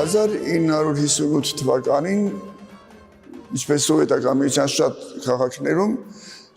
1958 թվականին ինչպես սովետական միության շատ քաղաքներում,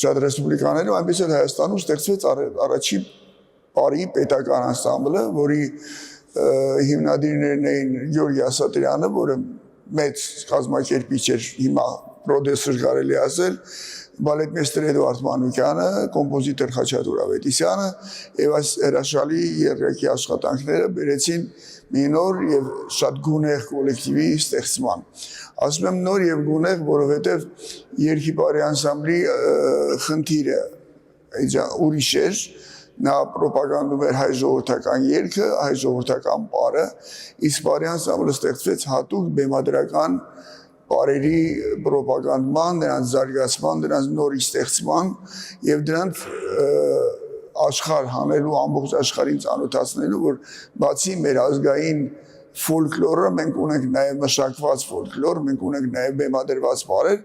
շատ ռեսպուբլիկաներում, այնպես էլ Հայաստանում ստեղծվեց առաջին բարի պետական անսամբլը, որի հիմնադիրներն էին Գյորգի Ասատրյանը, որը մեծ կազմակերպիչ էր, հիմա պրոդյուսեր կարելի ասել, բալետմեստր Էդվարդ Մանուկյանը, կոմպոզիտոր Խաչատուր Ավետիսյանը եւ այս հրաշալի երգի աշխատանքները բերեցին մի նոր եւ շատ գունեղ կոլեկտիվի ստեղծման։ Ասում եմ նոր եւ գունեղ, որովհետեւ երգի բարի անսամբլի խնդիրը ուրիշ էր, նա պրոպագանդում էր հայ ժողովրդական երգը, հայ ժողովրդական պարը, իսկ բարի անսամբլը ստեղծվեց հատուկ բեմադրական պարերի պրոպագանդման, նրանց զարգացման, նրանց նորի ստեղծման եւ դրանց աշխարհ հանելու, ամբողջ աշխարհին ծանոթացնելու, որ բացի մեր ազգային ֆոլկլորը, մենք ունենք նաև մշակված ֆոլկլոր, մենք ունենք նաև բեմադրված պարեր,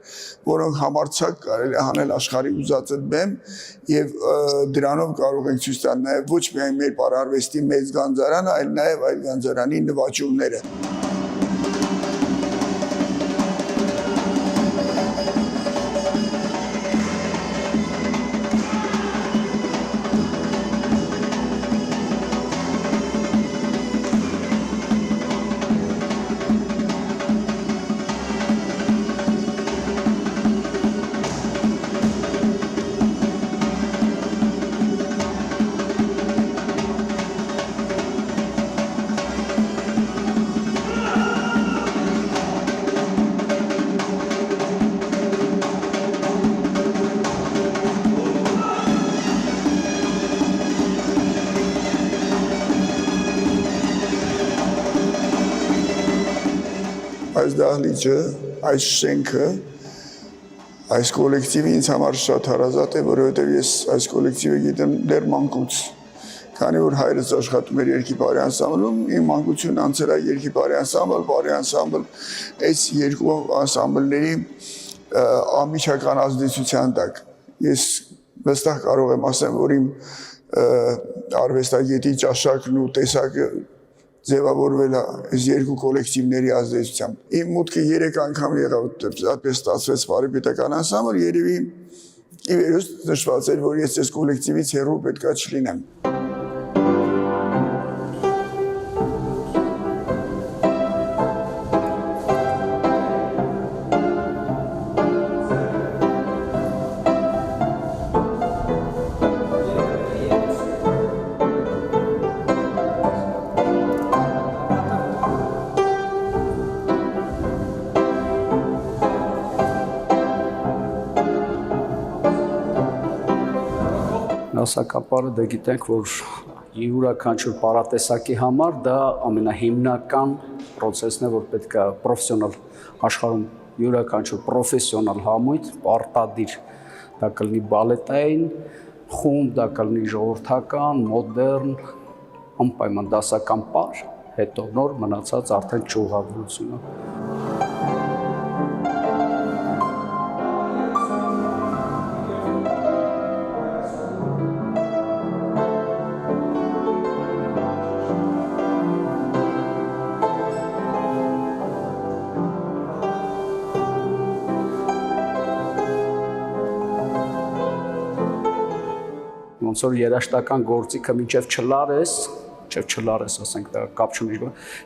որոնք համարձակ կարելի է հանել աշխարհի ուզածը բեմ եւ դրանով կարող ենք ցույց տալ նաև ոչ միայն մեր պարարվեստի մեծ գանձարանը, այլ նաև այլ գանձարանի նվաճումները։ Այս դահլիճը, այս շենքը, այս կոլեկտիվը ինձ համար շատ հարազատ է, որովհետև ես այս կոլեկտիվը գիտեմ դեռ մանկուց, քանի որ հայրս աշխատում էր երգի բարի անսամբլում, իմ մանկությունն անցել է երգի բարի անսամբլ, այս երկու անսամբլների անմիջական ազդեցության տակ։ Ես վստահ կարող եմ ասեմ, որ իմ արվեստագետի ճաշակն ու տեսակը ձևավորվել է այս երկու կոլեկտիվների ազդեցությամբ։ Իմ մուտքը 3 անգամ եղավ, այդպես ստացվեց բարի պետական անսամբլ, երևի ի վերջո նշված էր, որ ես այս կոլեկտիվից հեռու պետքա չլինեմ։ Դասակապարը դա գիտենք, որ յուրաքանչյուր պարատեսակի համար դա ամենահիմնական պրոցեսն է, որ պետք է պրոֆեսիոնալ աշխարհում յուրաքանչյուր պրոֆեսիոնալ համույթ պարտադիր դա կլինի բալետային խումբ, դա կլինի ժողովրդական, մոդեռն, անպայման դասական պար, հետո նոր մնացած արդեն ճյուղավորությունը։ Ոնց որ երաժշտական գործիքը մինչև չլարես, ասենք դա կապ չունի,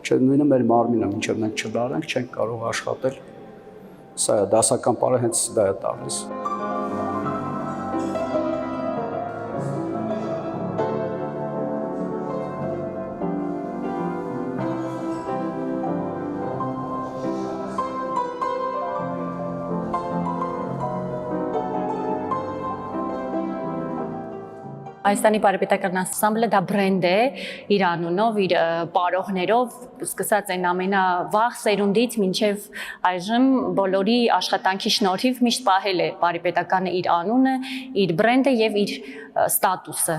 չէ, նույնը մեր մարմինը մինչև մենք չլարենք, չենք կարող աշխատել։ Սա է դասական պարը հենց դա է տալիս։ Հայաստանի բարեպետական անսամբլը դա բրենդ է իր անունով, իր պարողներով, սկսած այն ամենավաղ սերունդից մինչև այժմ բոլորի աշխատանքի շնորհիվ միշտ պահել է բարեպետականը իր անունը, իր բրենդը եւ իր ստատուսը։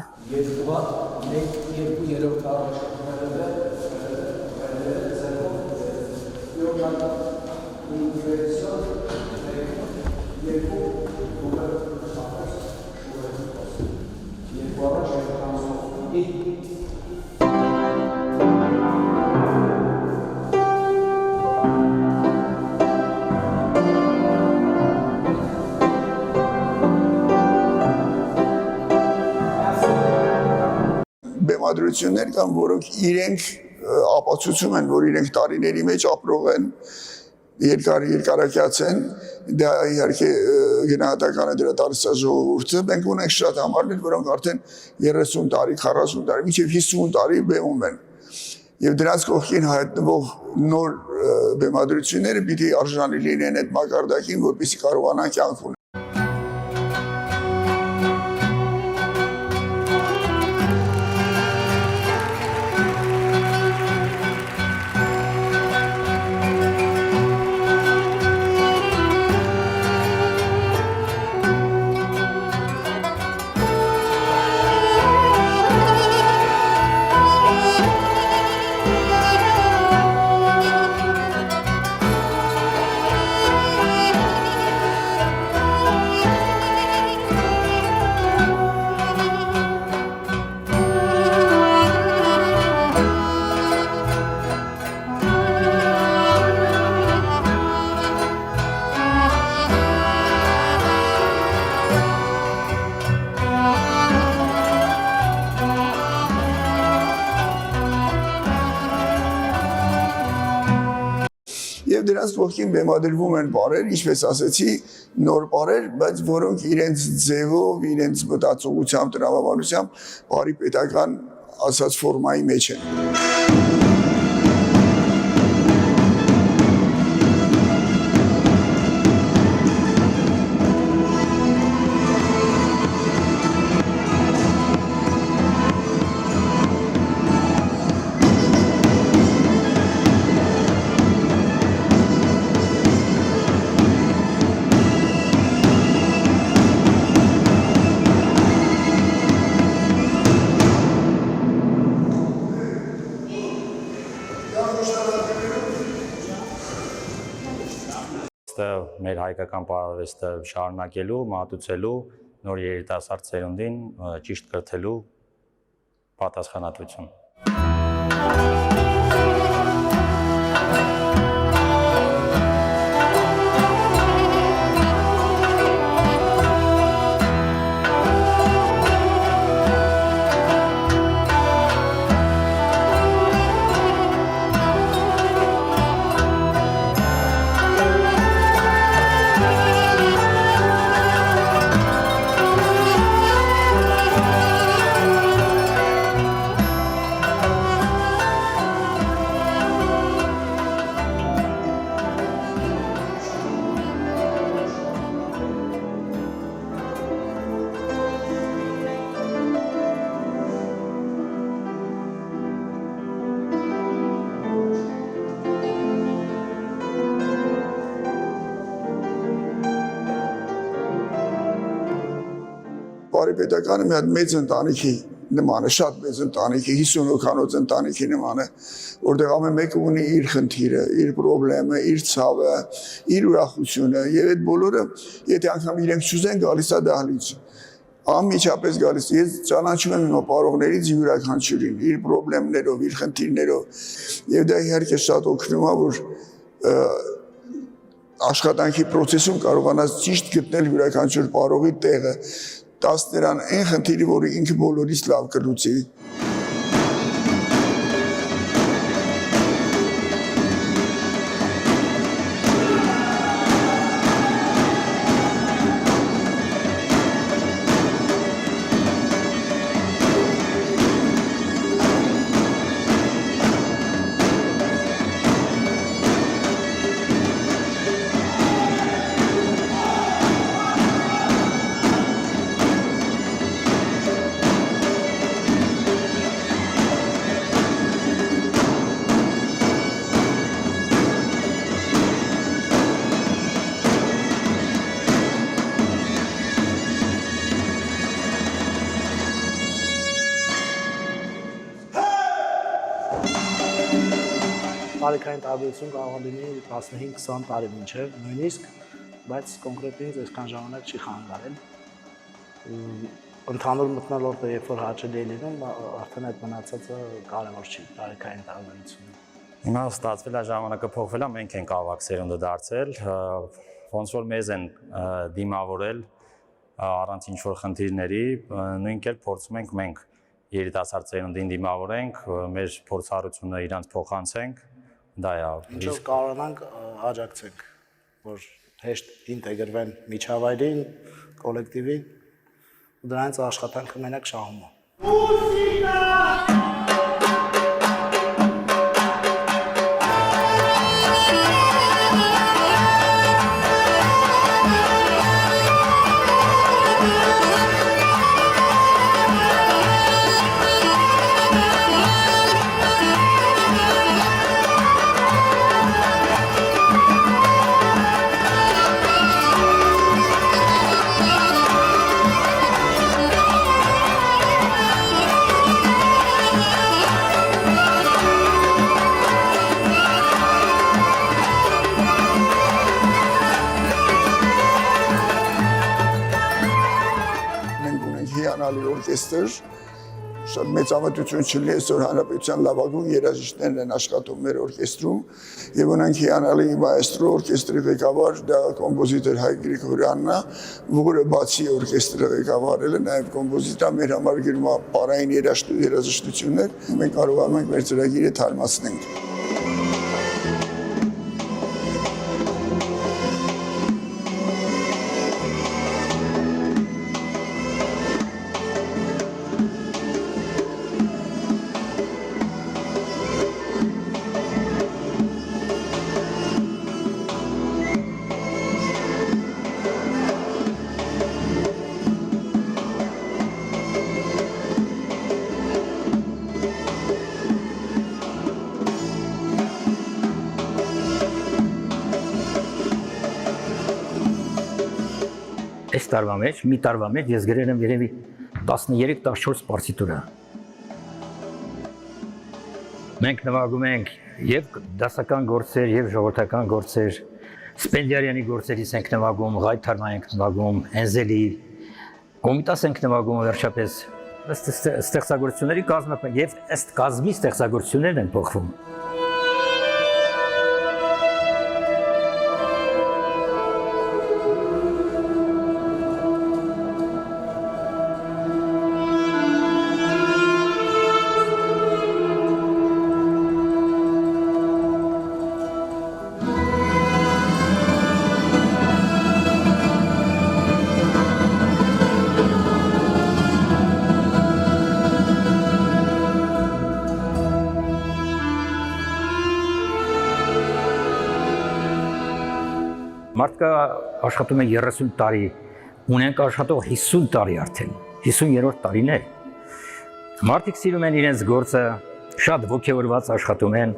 բեմադրություններ կան, որոնք իրենք ապացուցում են, որ իրենք տարիների մեջ ապրող են, երկարակյաց են, դա իհարկե գնահատական է դրա տալիս ժողովուրդը, մենք ունենք շատ համարներ, որոնք արդեն 30 տարի, 40 տարի, մինչև 50 տարի բեմում են։ Եվ դրանց կողքին հայտնվող նոր բեմադրությունները պիտի արժանի լինեն այդ մակարդակին, որպեսզի կարողանան կյանք ունենալ։ Եվ դրանց կողքին բեմադրվում են բառեր, ինչպես ասեցի, նոր բառեր, բայց որոնք իրենց ձևով, իրենց մտածողությամբ, տրամաբանությամբ բարի պետական ասած ֆորմայի մեջ են։ Մեր հայկական պարարվեստը շարունակելու, մատուցելու, նոր երիտասարդ սերունդին ճիշտ կրթելու պատասխանատվություն։ Բարիպետականը մի հատ մեծ ընտանիքի նման է, շատ մեծ ընտանիքի, 50 հոգանոց ընտանիքի նման է, որտեղ ամեն մեկը ունի իր խնդիրը, իր պրոբլեմը, իր ցավը, իր ուրախությունը, եւ այդ բոլորը, եթե անգամ իրենք չուզեն, գալիս է դահլիճ։ Անմիջապես գալիս, ես ճանաչում եմ իմ ապարողներից յուրաքանչյուրին, իր պրոբլեմներով, իր խնդիրներով, եւ դա իհարկե շատ օգնում է, որ աշխատանքի process-ում կարողանաս ճիշտ գտնել յուրաքանչյուր պարողի տեղը, տաս նրան այն խնդիրը, որը ինքը բոլորից լավ կլուծի։ Տարիքային տարբերություն կարող է լինի 15-20 տարի մինչև նույնիսկ, բայց կոնկրետ ինձ այսքան ժամանակ չի խանգարել։ Ընդհանուր մթնոլորտը երբ որ հաճելի է լինում, արդեն այդ մնացածը կարևոր չի, տարիքային տարբերությունը։ Հիմա ստացվել է ժամանակը փոխվել է, մենք ենք ավագ սերունդը դարձել, ոնց որ մեզ են դիմավորել առանց ինչ-որ խնդիրների, նույն կերպ փորձում ենք մենք երիտասարդ ծերունդին դիմավորենք, մեր փորձառությունը իրանց փոխանցենք, դա է։ Ինչով կարողանանք աջակցենք, որ հեշտ ինտեգրվեն միջավայրին, կոլեկտիվին, ու դրանից աշխատանքը մենակ շահում է։ հիանալի օրկեստր, շատ մեծամտություն չլի այսօր հանրապետության լավագույն երաժիշտներն են աշխատում մեր օրկեստրում եւ ունենք հիանալի մայստրո օրկեստրի ղեկավար դա կոմպոզիտոր Հայկ Գրիգորյանն է, որը բացի օրկեստրի ղեկավարել է նաեւ կոմպոզիտոր մեր համար գրում է պարային երաժշտություններ, մենք կարողանում ենք մեր ծրագիրը թարմացնենք։ Այս տարվա մեջ, մի տարվա մեջ ես գրել եմ երևի 13-14 պարտիտուրա։ Մենք նվագում ենք եւ դասական գործեր, եւ ժողովրդական գործեր, Սպենդիարյանի գործերից ենք նվագում, Ղայթարնա ենք նվագում, Էնզելի, Կոմիտաս ենք նվագում վերջապես։ Ըստ ստեղծագործությունների կազմը եւ ըստ կազմի ստեղծագործություններն են փոխվում։ Մարդկա աշխատում է 30 տարի, ունենք աշխատող 50 տարի արդեն, 50-րդ տարին է։ Մարդիկ սիրում են իրենց գործը, շատ ոգևորված աշխատում են։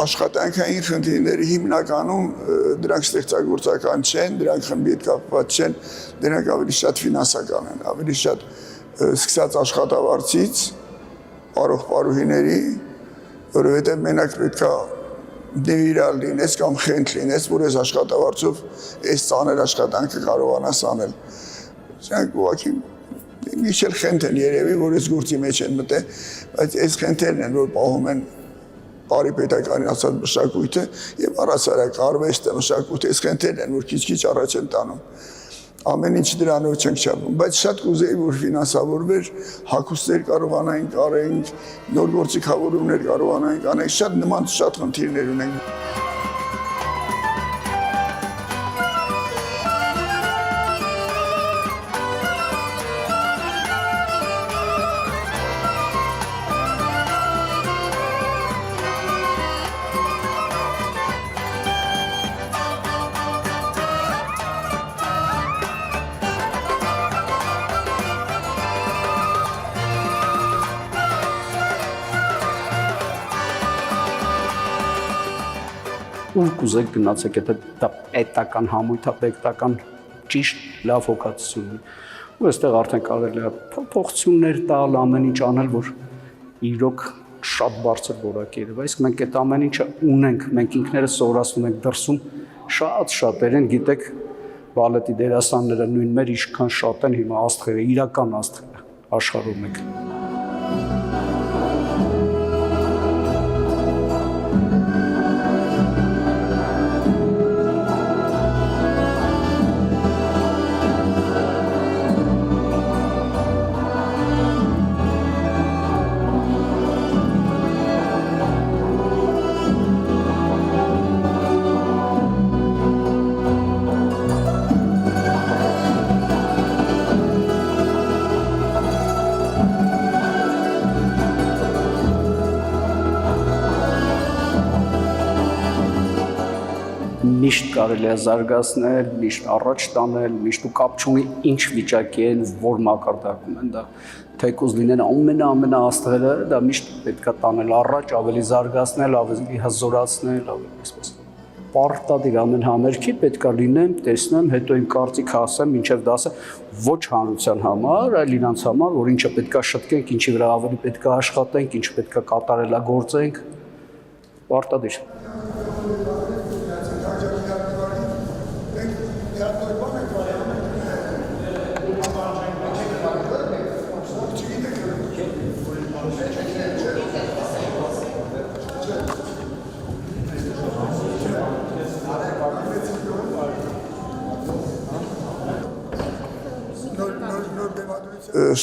Աշխատանքային խնդիրները հիմնականում դրանք ստեղծագործական չեն, դրանք խմբի հետ կապված չեն, դրանք ավելի շատ ֆինանսական են, ավելի շատ սկսած աշխատավարձից, պարող-պարուհիների, որովհետև մենակ պետք է դեվիրալ լինես կամ խենթ լինես, որ այս աշխատավարձով այս ծանր աշխատանքը կարողանաս անել։ Դրանք ուղղակի մի քիչ խենթ են երևի, որ այս գործի մեջ են մտել, բայց այս խենթերն են, որ պահում են բարի պետականին ասած մշակույթը եւ առասարակ արվեստը, մշակույթը այս խնդիրներն են, որ քիչ-քիչ առաջ են տանում։ Ամեն ինչ դրանով չենք չափում, բայց շատ կուզեի, որ ֆինանսավորվեր, հագուստներ կարողանայինք արենք, նոր գործիքավորումներ կարողանայինք անենք, շատ նման շատ խնդիրներ ունենք։ ուր կուզեք գնացեք, եթե դա պետական համույթ է, պետական ճիշտ լավ հոգացություն ունի։ Ու այստեղ արդեն կարելի է փոփոխություններ տալ, ամեն ինչ անել, որ իրոք շատ բարձր որակի երևա։ Իսկ մենք այդ ամեն ինչը ունենք, մենք ինքներս սովորացնում ենք դրսում շատ շատերեն, գիտեք, բալետի դերասանները նույն մեր ինչքան շատ են հիմա աստղերը, իրական աստղերը աշխարհում եք։ Միշտ կարելի է զարգացնել, միշտ առաջ տանել, միշտ ու կապ չունի ինչ վիճակի են, որ մակարդակում են, դա թեկուզ լինեն ամենա աստղերը, դա միշտ պետք է տանել առաջ, ավելի զարգացնել, ավելի հզորացնել, ավելի այսպես։ Պարտադիր ամեն համերգի պետք է լինեմ, տեսնեմ, հետո իմ կարծիքը ասեմ, մինչև դասը ոչ հանրության համար, այլ իրանց համար, որ ինչը պետք է շտկենք, ինչի վրա ավելի պետք է աշխատենք, ինչ պետք է կատարելագործենք, պարտադիր։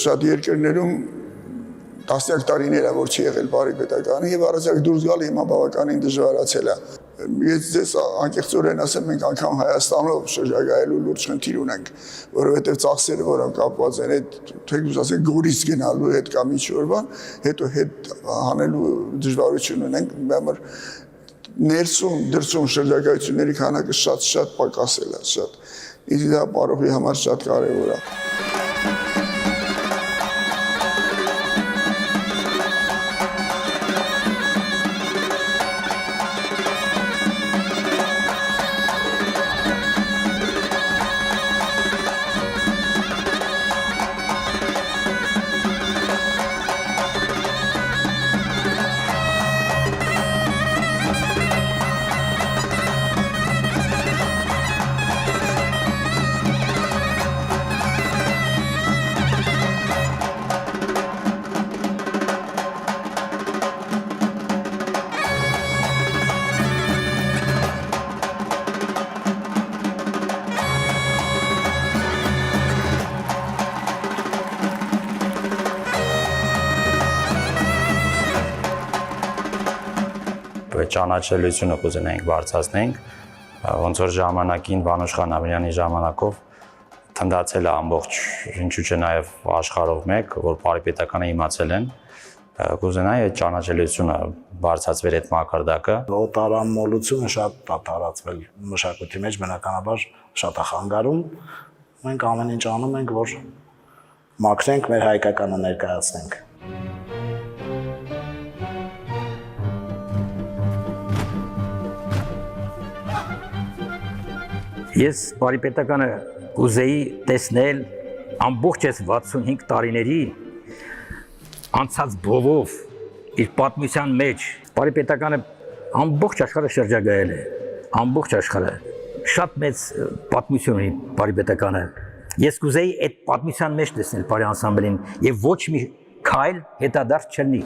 Շատ երկրներում տասնյակ տարիներ է, որ չի եղել բարի պետականը եւ առանցակ դուրս գալը հիմա բավականին դժվարացել է։ Ես ձեզ անկեղծորեն ասեմ, մենք անգամ Հայաստանով շրջագայելու լուրջ խնդիր ունենք, որովհետեւ ծախսերը, որոնք կապված են այդ թեկուզ ասենք գորից գնալու հետ կամ ինչ որ բան, հետո հետ հանելու դժվարություն ունենք, բեմր ներսում դրսում շրջագայությունների քանակը շատ պակասել է, շատ։ Իսկ դա բարոյի համար շատ կարեւոր է։ Ճանաչելիությունը կուզենայինք բարձրացնենք, ոնց որ ժամանակին Վանուշ-խան Ամիրյանի ժամանակով թնդացել է ամբողջ, ինչու՞ չէ նաև աշխարհով մեկ, որ բարի պետականը իմացել են, կուզենայի այդ ճանաչելիությունը բարձրացվեր այդ մակարդակը։ Օտարամոլությունը շատ է տարածվել մշակույթի մեջ, բնականաբար շատ է խանգարում։ Մենք ամեն ինչ անում ենք, որ մաքրենք, մեր հայկականը ներկայացնենք։ Ես բարի պետականը կուզեի տեսնել ամբողջ այս 65 տարիների անցած բովով իր պատմության մեջ բարի պետականը ամբողջ աշխարհը շրջագայել է, ամբողջ աշխարհը շատ մեծ պատմություն ունի բարի պետականը։ Ես կուզեի այդ պատմության մեջ տեսնել բարի անսամբլին եւ ոչ մի քայլ հետադարձ չլինի։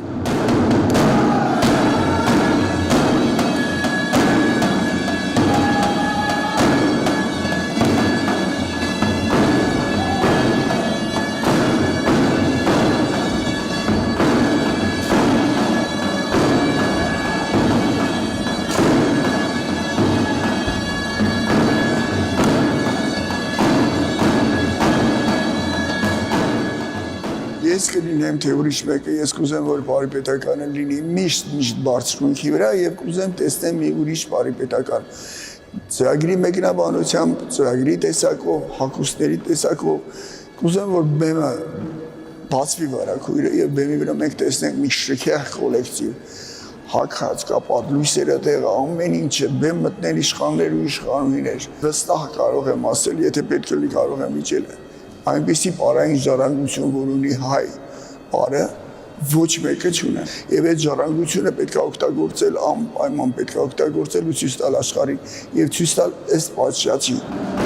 Ես կլինեմ թե ուրիշ մեկը, ես կուզեմ, որ բարի պետականը լինի միշտ բարձրունքի վրա եւ կուզեմ տեսնեմ մի ուրիշ բարի պետական։ Ծրագրի մեկնաբանությամբ, ծրագրի տեսակով, հագուստների տեսակով, կուզեմ, որ բեմը բացվի վարակույրը եւ բեմի վրա մենք տեսնենք մի շքեղ կոլեկտիվ։ հակած կապած լույսերը տեղը ամեն ինչը բեմ մտնել իշխաններ ու իշխանուհիներ վստահ կարող եմ ասել եթե պետք է լի կարող եմ իջել այնպեսի պարային ժառանգություն որ ունի հայ բարը ոչ մեկը չունեն եւ այդ ժառանգությունը պետք է օգտագործել անպայման պետք է օգտագործել ու ցույց տալ աշխարհին եւ ցույց տալ ըստ պատշաճի